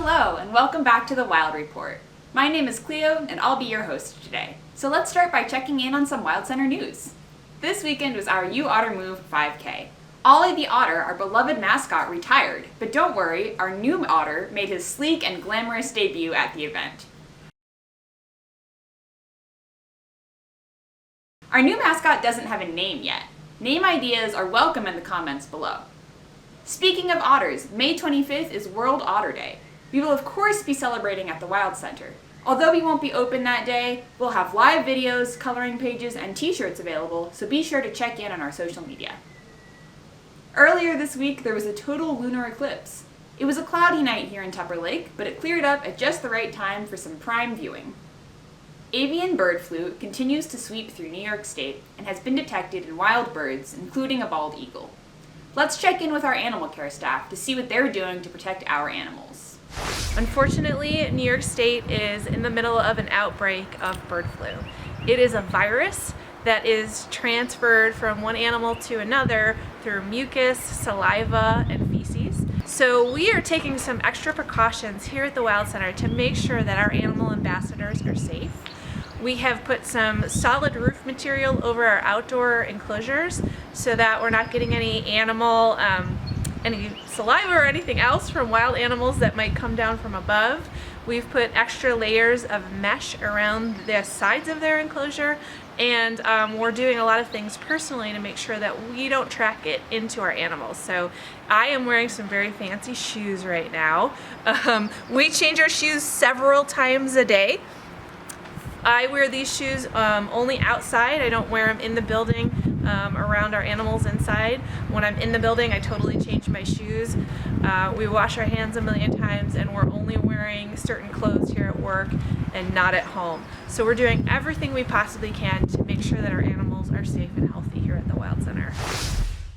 Hello, and welcome back to the Wild Report. My name is Cleo, and I'll be your host today. So let's start by checking in on some Wild Center news. This weekend was our You Otter Move 5K. Ollie the Otter, our beloved mascot, retired, but don't worry, our new otter made his sleek and glamorous debut at the event. Our new mascot doesn't have a name yet. Name ideas are welcome in the comments below. Speaking of otters, May 25th is World Otter Day. We will of course be celebrating at the Wild Center. Although we won't be open that day, we'll have live videos, coloring pages, and t-shirts available, so be sure to check in on our social media. Earlier this week, there was a total lunar eclipse. It was a cloudy night here in Tupper Lake, but it cleared up at just the right time for some prime viewing. Avian bird flu continues to sweep through New York State and has been detected in wild birds, including a bald eagle. Let's check in with our animal care staff to see what they're doing to protect our animals. Unfortunately, New York State is in the middle of an outbreak of bird flu. It is a virus that is transferred from one animal to another through mucus, saliva, and feces. So we are taking some extra precautions here at the Wild Center to make sure that our animal ambassadors are safe. We have put some solid roof material over our outdoor enclosures so that we're not getting any saliva or anything else from wild animals that might come down from above. We've put extra layers of mesh around the sides of their enclosure, and we're doing a lot of things personally to make sure that we don't track it into our animals. So I am wearing some very fancy shoes right now. We change our shoes several times a day. I wear these shoes only outside. I don't wear them in the building around our animals inside. When I'm in the building, I totally change my shoes. We wash our hands a million times, and we're only wearing certain clothes here at work and not at home. So we're doing everything we possibly can to make sure that our animals are safe and healthy here at the Wild Center.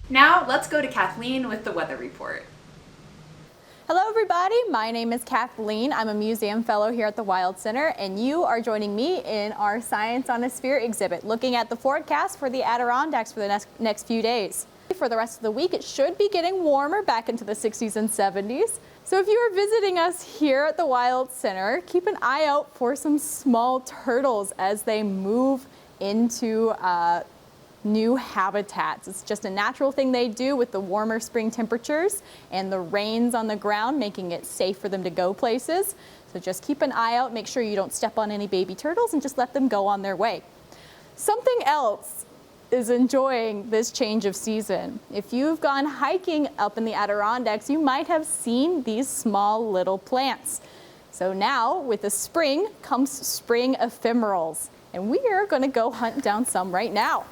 Now let's go to Kathleen with the weather report. Hello everybody, my name is Kathleen. I'm a museum fellow here at the Wild Center, and you are joining me in our Science on a Sphere exhibit, looking at the forecast for the Adirondacks for the next few days. For the rest of the week, it should be getting warmer back into the 60s and 70s. So if you are visiting us here at the Wild Center, keep an eye out for some small turtles as they move into new habitats. It's just a natural thing they do with the warmer spring temperatures and the rains on the ground, making it safe for them to go places. So just keep an eye out, make sure you don't step on any baby turtles, and just let them go on their way. Something else is enjoying this change of season. If you've gone hiking up in the Adirondacks, you might have seen these small little plants. So now with the spring comes spring ephemerals, and we are going to go hunt down some right now.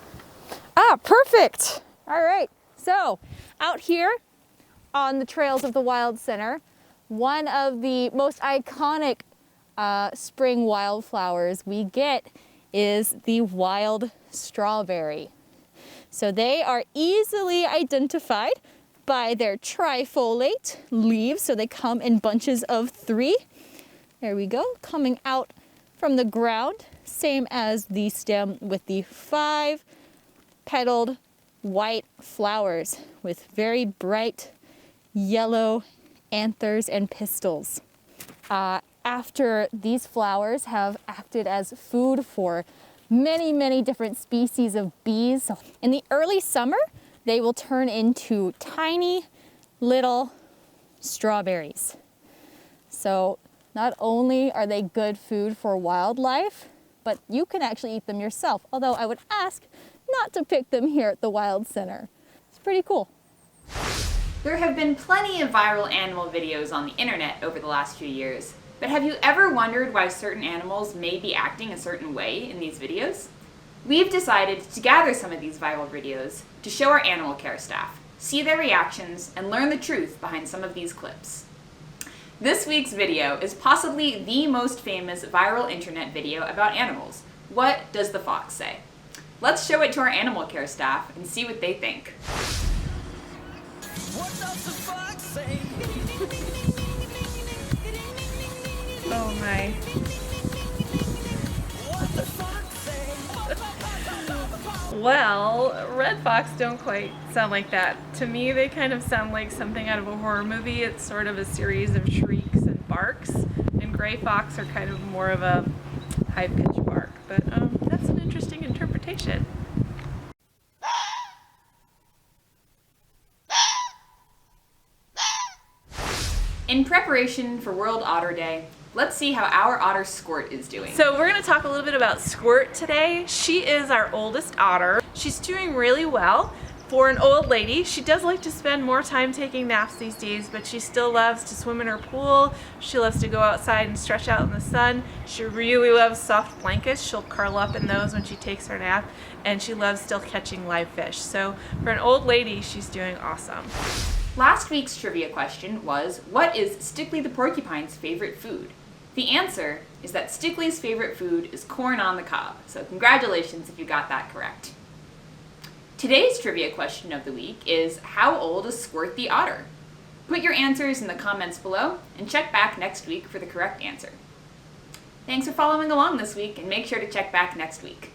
Perfect. All right, so out here on the trails of the Wild Center, one of the most iconic spring wildflowers we get is the wild strawberry. So they are easily identified by their trifoliate leaves, so they come in bunches of 3. There we go, coming out from the ground, same as the stem with the 5 petaled white flowers with very bright yellow anthers and pistils. After these flowers have acted as food for many different species of bees, in the early summer they will turn into tiny little strawberries. So not only are they good food for wildlife, but you can actually eat them yourself, although I would ask not to pick them here at the Wild Center. It's pretty cool. There have been plenty of viral animal videos on the internet over the last few years, but have you ever wondered why certain animals may be acting a certain way in these videos? We've decided to gather some of these viral videos to show our animal care staff, see their reactions, and learn the truth behind some of these clips. This week's video is possibly the most famous viral internet video about animals. What does the fox say? Let's show it to our animal care staff and see what they think. What does the fox say? Oh my. What the fox say? Well, red fox don't quite sound like that. To me, they kind of sound like something out of a horror movie. It's sort of a series of shrieks and barks, and gray fox are kind of more of a high-pitched bark. But that's an interesting interpretation. In preparation for World Otter Day, let's see how our otter Squirt is doing. So we're going to talk a little bit about Squirt today. She is our oldest otter. She's doing really well. For an old lady, she does like to spend more time taking naps these days, but she still loves to swim in her pool. She loves to go outside and stretch out in the sun. She really loves soft blankets. She'll curl up in those when she takes her nap, and she loves still catching live fish. So for an old lady, she's doing awesome. Last week's trivia question was, what is Stickly the porcupine's favorite food? The answer is that Stickly's favorite food is corn on the cob, so congratulations if you got that correct. Today's trivia question of the week is, how old is Squirt the otter? Put your answers in the comments below and check back next week for the correct answer. Thanks for following along this week, and make sure to check back next week.